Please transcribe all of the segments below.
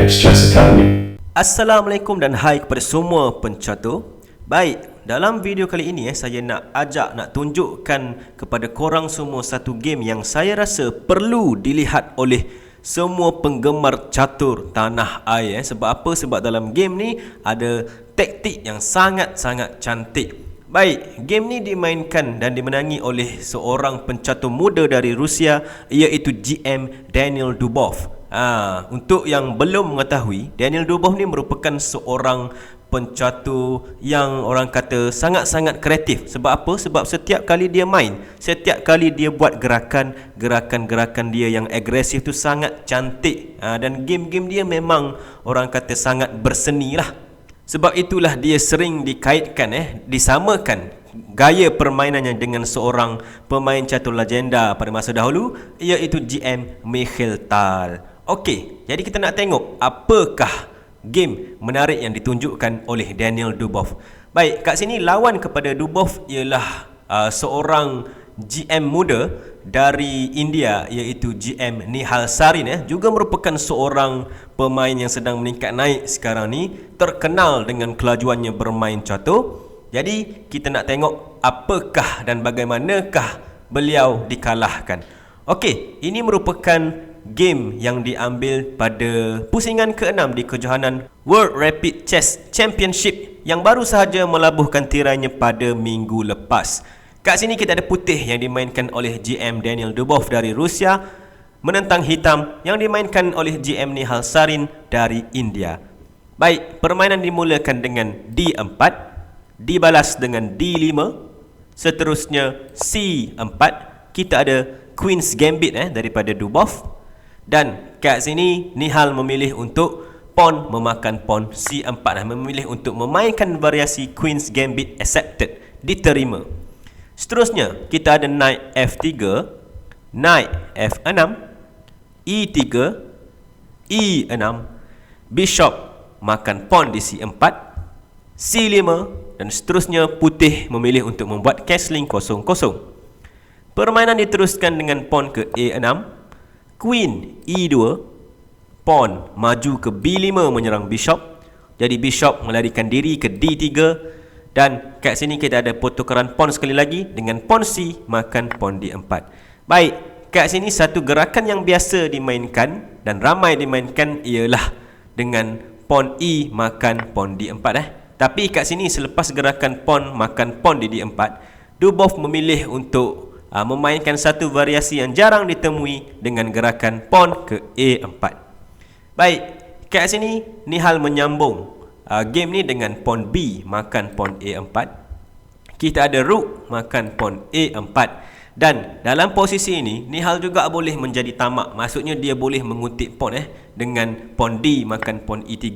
Phoenix Chess Academy. Assalamualaikum dan hai kepada semua pencatur. Baik, dalam video kali ini saya nak tunjukkan kepada korang semua satu game yang saya rasa perlu dilihat oleh semua penggemar catur tanah air. Sebab apa? Sebab dalam game ni ada taktik yang sangat-sangat cantik. Baik, game ni dimainkan dan dimenangi oleh seorang pencatur muda dari Rusia, iaitu GM Daniel Dubov. Untuk yang belum mengetahui, Daniel Dubov ni merupakan seorang pencatur yang orang kata sangat-sangat kreatif. Sebab apa? Sebab setiap kali dia main, setiap kali dia buat gerakan dia yang agresif tu sangat cantik. Dan game-game dia memang orang kata sangat berseni lah. Sebab itulah dia sering dikaitkan, disamakan gaya permainannya dengan seorang pemain catur legenda pada masa dahulu, iaitu GM Mikhail Tal. Okey, jadi kita nak tengok apakah game menarik yang ditunjukkan oleh Daniel Dubov. Baik, kat sini lawan kepada Dubov ialah seorang GM muda dari India, iaitu GM Nihal Sarin, juga merupakan seorang pemain yang sedang meningkat naik sekarang ni, terkenal dengan kelajuannya bermain catur. Jadi kita nak tengok apakah dan bagaimanakah beliau dikalahkan. Okey, ini merupakan game yang diambil pada pusingan ke-6 di kejohanan World Rapid Chess Championship yang baru sahaja melabuhkan tirainya pada minggu lepas. Kat sini kita ada putih yang dimainkan oleh GM Daniel Dubov dari Rusia, menentang hitam yang dimainkan oleh GM Nihal Sarin dari India. Baik, permainan dimulakan dengan D4, dibalas dengan D5, seterusnya C4. Kita ada Queen's Gambit daripada Dubov. Dan kat sini Nihal memilih untuk pawn memakan pawn C4, memilih untuk memainkan variasi Queen's Gambit accepted, diterima. Seterusnya kita ada Knight F3, Knight F6, E3, E6, Bishop makan pawn di C4, C5, dan seterusnya putih memilih untuk membuat castling 0-0. Permainan diteruskan dengan pawn ke A6, Queen E2, pawn maju ke B5 menyerang Bishop. Jadi Bishop melarikan diri ke D3. Dan kat sini kita ada pertukaran pawn sekali lagi dengan pawn C makan pawn D4. Baik, kat sini satu gerakan yang biasa dimainkan dan ramai dimainkan ialah dengan pawn E makan pawn D4. Tapi kat sini selepas gerakan pawn makan pawn di D4, Dubov memilih untuk memainkan satu variasi yang jarang ditemui dengan gerakan pawn ke A4. Baik, kat sini Nihal menyambung game ni dengan pawn B makan pawn A4. Kita ada rook makan pawn A4. Dan dalam posisi ini Nihal juga boleh menjadi tamak. Maksudnya dia boleh mengutip pawn dengan pawn D makan pawn E3.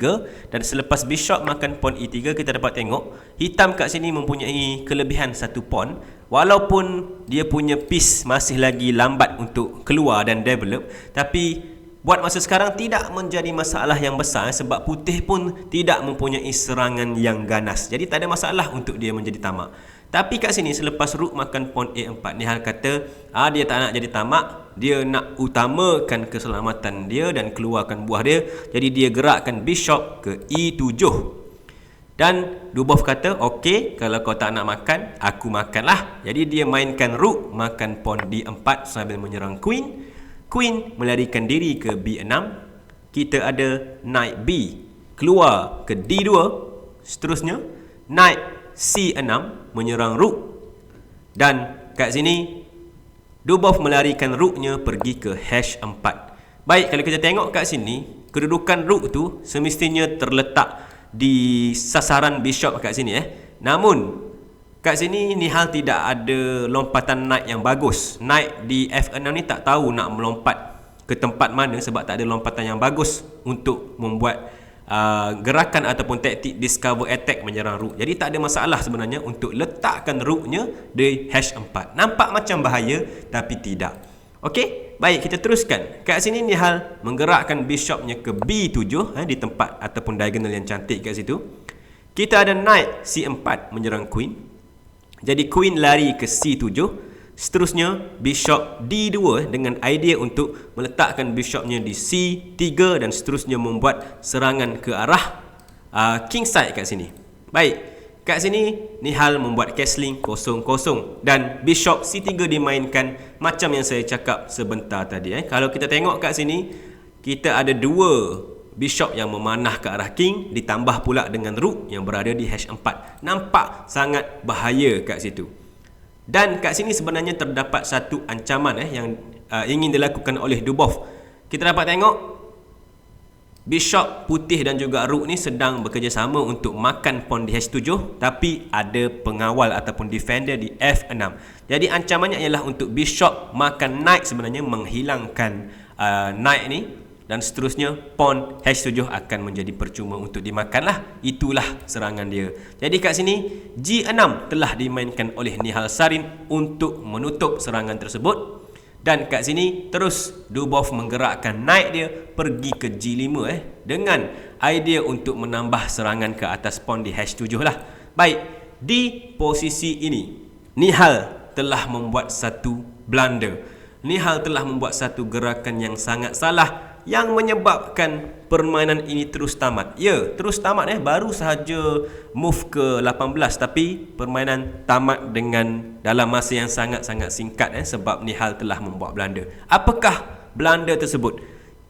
Dan selepas Bishop makan pawn E3, kita dapat tengok hitam kat sini mempunyai kelebihan satu pawn. Walaupun dia punya piece masih lagi lambat untuk keluar dan develop, tapi buat masa sekarang tidak menjadi masalah yang besar, sebab putih pun tidak mempunyai serangan yang ganas. Jadi tak ada masalah untuk dia menjadi tamak. Tapi kat sini selepas rook makan pawn A4, Nihal kata dia tak nak jadi tamak, dia nak utamakan keselamatan dia dan keluarkan buah dia. Jadi dia gerakkan Bishop ke E7. Dan Dubov kata, okey, kalau kau tak nak makan, aku makanlah. Jadi dia mainkan rook makan pawn D4 sambil menyerang Queen. Queen melarikan diri ke B6. Kita ada Knight B keluar ke D2. Seterusnya Knight C6 menyerang rook. Dan kat sini Dubov melarikan rooknya pergi ke H4. Baik, kalau kita tengok kat sini, kedudukan rook tu semestinya terletak di sasaran Bishop kat sini. Namun kat sini Nihal tidak ada lompatan Knight yang bagus. Knight di F6 ni tak tahu nak melompat ke tempat mana, sebab tak ada lompatan yang bagus untuk membuat gerakan ataupun taktik discover attack menyerang rook. Jadi tak ada masalah sebenarnya untuk letakkan rooknya di H4. Nampak macam bahaya tapi tidak. Okey, baik, kita teruskan. Kat sini Nihal menggerakkan Bishopnya ke B7 di tempat ataupun diagonal yang cantik kat situ. Kita ada Knight C4 menyerang Queen. Jadi Queen lari ke C7. Seterusnya bishop D2 dengan idea untuk meletakkan bishopnya di C3 dan seterusnya membuat serangan ke arah king side kat sini. Baik, kat sini Nihal membuat castling 0-0 dan bishop C3 dimainkan macam yang saya cakap sebentar tadi. Kalau kita tengok kat sini, kita ada dua bishop yang memanah ke arah king ditambah pula dengan rook yang berada di H4. Nampak sangat bahaya kat situ. Dan kat sini sebenarnya terdapat satu ancaman yang ingin dilakukan oleh Dubov. Kita dapat tengok bishop putih dan juga rook ni sedang bekerjasama untuk makan pawn di H7, tapi ada pengawal ataupun defender di F6. Jadi ancamannya ialah untuk bishop makan knight, sebenarnya menghilangkan knight ni, dan seterusnya pawn H7 akan menjadi percuma untuk dimakanlah. Itulah serangan dia. Jadi kat sini G6 telah dimainkan oleh Nihal Sarin untuk menutup serangan tersebut. Dan kat sini terus Dubov menggerakkan knight dia pergi ke G5 dengan idea untuk menambah serangan ke atas pawn di H7 lah. Baik, di posisi ini Nihal telah membuat satu blunder. Nihal telah membuat satu gerakan yang sangat salah yang menyebabkan permainan ini terus tamat. Ya, terus tamat baru sahaja move ke 18, tapi permainan tamat dengan dalam masa yang sangat-sangat singkat sebab Nihal telah membuat blunder. Apakah blunder tersebut?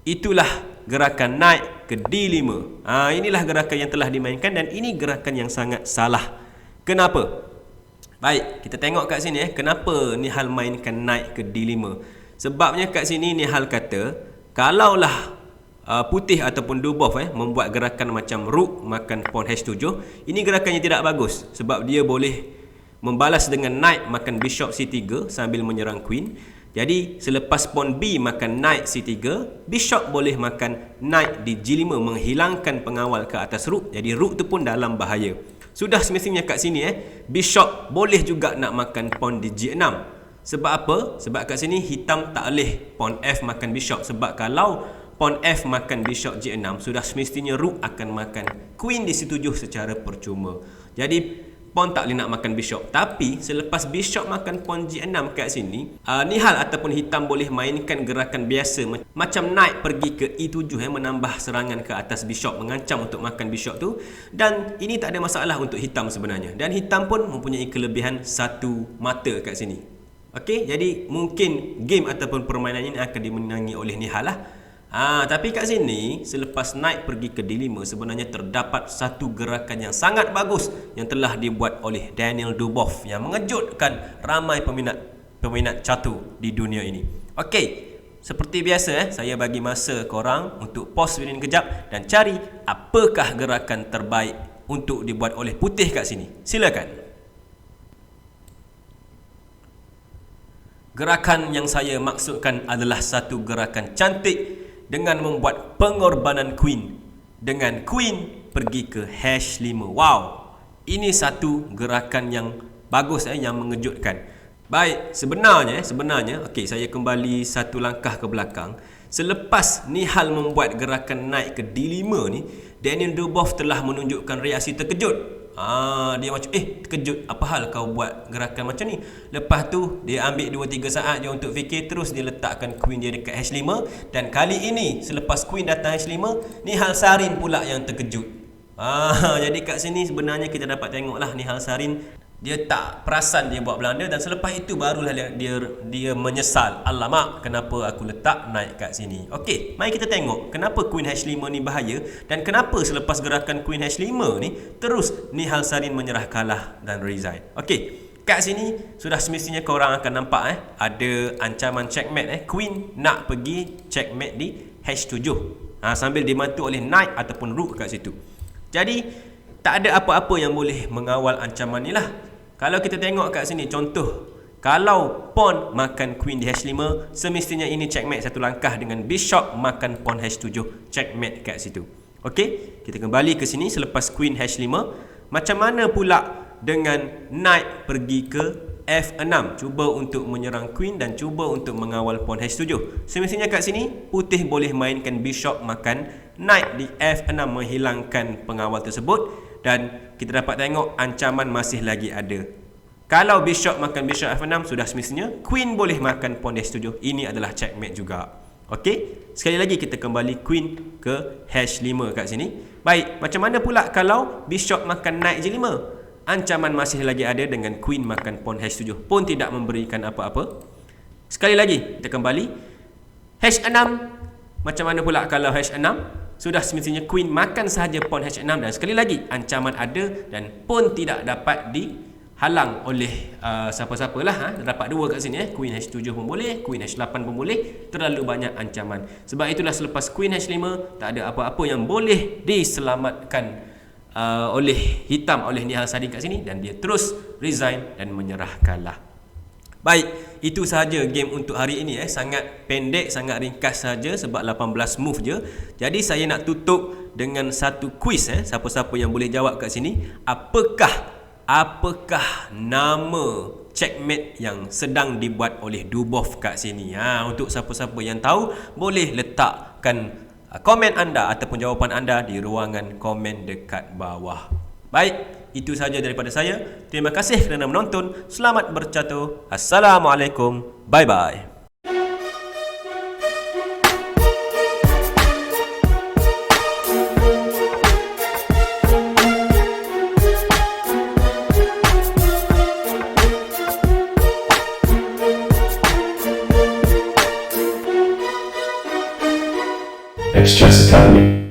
Itulah gerakan knight ke D5. Inilah gerakan yang telah dimainkan dan ini gerakan yang sangat salah. Kenapa? Baik, kita tengok kat sini kenapa Nihal mainkan knight ke D5. Sebabnya kat sini Nihal kata, kalaulah putih ataupun Dubov membuat gerakan macam rook makan pawn H7, ini gerakan yang tidak bagus sebab dia boleh membalas dengan knight makan bishop C3 sambil menyerang queen. Jadi selepas pawn B makan knight C3, bishop boleh makan knight di G5 menghilangkan pengawal ke atas rook. Jadi rook tu pun dalam bahaya. Sudah semestinya kat sini bishop boleh juga nak makan pawn di G6. Sebab apa? Sebab kat sini hitam tak boleh pawn F makan bishop. Sebab kalau pawn F makan bishop G6, sudah semestinya rook akan makan queen di C7 secara percuma. Jadi pawn tak boleh nak makan bishop. Tapi selepas bishop makan pawn G6 kat sini, Nihal ataupun hitam boleh mainkan gerakan biasa macam knight pergi ke E7 menambah serangan ke atas bishop, mengancam untuk makan bishop tu. Dan ini tak ada masalah untuk hitam sebenarnya. Dan hitam pun mempunyai kelebihan satu mata kat sini. Okey, jadi mungkin game ataupun permainan ini akan dimenangi oleh Nihal lah. Tapi kat sini selepas knight pergi ke D5, sebenarnya terdapat satu gerakan yang sangat bagus yang telah dibuat oleh Daniel Dubov yang mengejutkan ramai peminat catur di dunia ini. Okey, seperti biasa saya bagi masa korang untuk pause video ni kejap dan cari apakah gerakan terbaik untuk dibuat oleh putih kat sini. Silakan. Gerakan yang saya maksudkan adalah satu gerakan cantik dengan membuat pengorbanan queen. Dengan queen pergi ke H5. Wow, ini satu gerakan yang bagus yang mengejutkan. Baik, sebenarnya okey, saya kembali satu langkah ke belakang. Selepas Nihal membuat gerakan knight ke D5 ni, Daniel Dubov telah menunjukkan reaksi terkejut. Dia macam terkejut, apa hal kau buat gerakan macam ni? Lepas tu dia ambil 2-3 saat je untuk fikir, terus dia letakkan queen dia dekat H5. Dan kali ini selepas queen datang H5, Nihal Sarin pula yang terkejut. Jadi kat sini sebenarnya kita dapat tengoklah Nihal Sarin dia tak perasan dia buat blunder, dan selepas itu barulah dia menyesal. Alamak, kenapa aku letak knight kat sini? Okey, mari kita tengok kenapa queen H5 ni bahaya dan kenapa selepas gerakan queen H5 ni terus Nihal Sarin menyerah kalah dan resign. Okey, kat sini sudah semestinya korang akan nampak ada ancaman checkmate. Queen nak pergi checkmate di H7 sambil dibantu oleh knight ataupun rook kat situ. Jadi tak ada apa-apa yang boleh mengawal ancaman ni lah. Kalau kita tengok kat sini contoh, kalau pawn makan queen di H5, semestinya ini checkmate satu langkah dengan bishop makan pawn H7, checkmate kat situ. Okey, kita kembali ke sini selepas queen H5. Macam mana pula dengan knight pergi ke F6, cuba untuk menyerang queen dan cuba untuk mengawal pawn H7. Semestinya kat sini putih boleh mainkan bishop makan knight di F6 menghilangkan pengawal tersebut, dan kita dapat tengok ancaman masih lagi ada. Kalau bishop makan bishop F6, sudah semestinya queen boleh makan pawn D7. Ini adalah checkmate juga. Okey, sekali lagi kita kembali queen ke H5 kat sini. Baik, macam mana pula kalau bishop makan knight G5? Ancaman masih lagi ada dengan queen makan pawn H7, pun tidak memberikan apa-apa. Sekali lagi kita kembali H6. Macam mana pula kalau H6? Sudah semestinya queen makan sahaja pawn H6, dan sekali lagi ancaman ada dan pun tidak dapat dihalang oleh siapa-siapalah. Dapat dua kat sini, queen H7 pun boleh, queen H8 pun boleh. Terlalu banyak ancaman. Sebab itulah selepas queen H5 tak ada apa-apa yang boleh diselamatkan oleh hitam, oleh Nihal Sarin kat sini, dan dia terus resign dan menyerah kalah. Baik, itu sahaja game untuk hari ini. Sangat pendek, sangat ringkas saja sebab 18 move je. Jadi saya nak tutup dengan satu quiz. Siapa-siapa yang boleh jawab kat sini, apakah nama checkmate yang sedang dibuat oleh Dubov kat sini? Untuk siapa-siapa yang tahu, boleh letakkan komen anda ataupun jawapan anda di ruangan komen dekat bawah. Baik, itu sahaja daripada saya. Terima kasih kerana menonton. Selamat bercatur. Assalamualaikum. Bye-bye. X Chess Academy.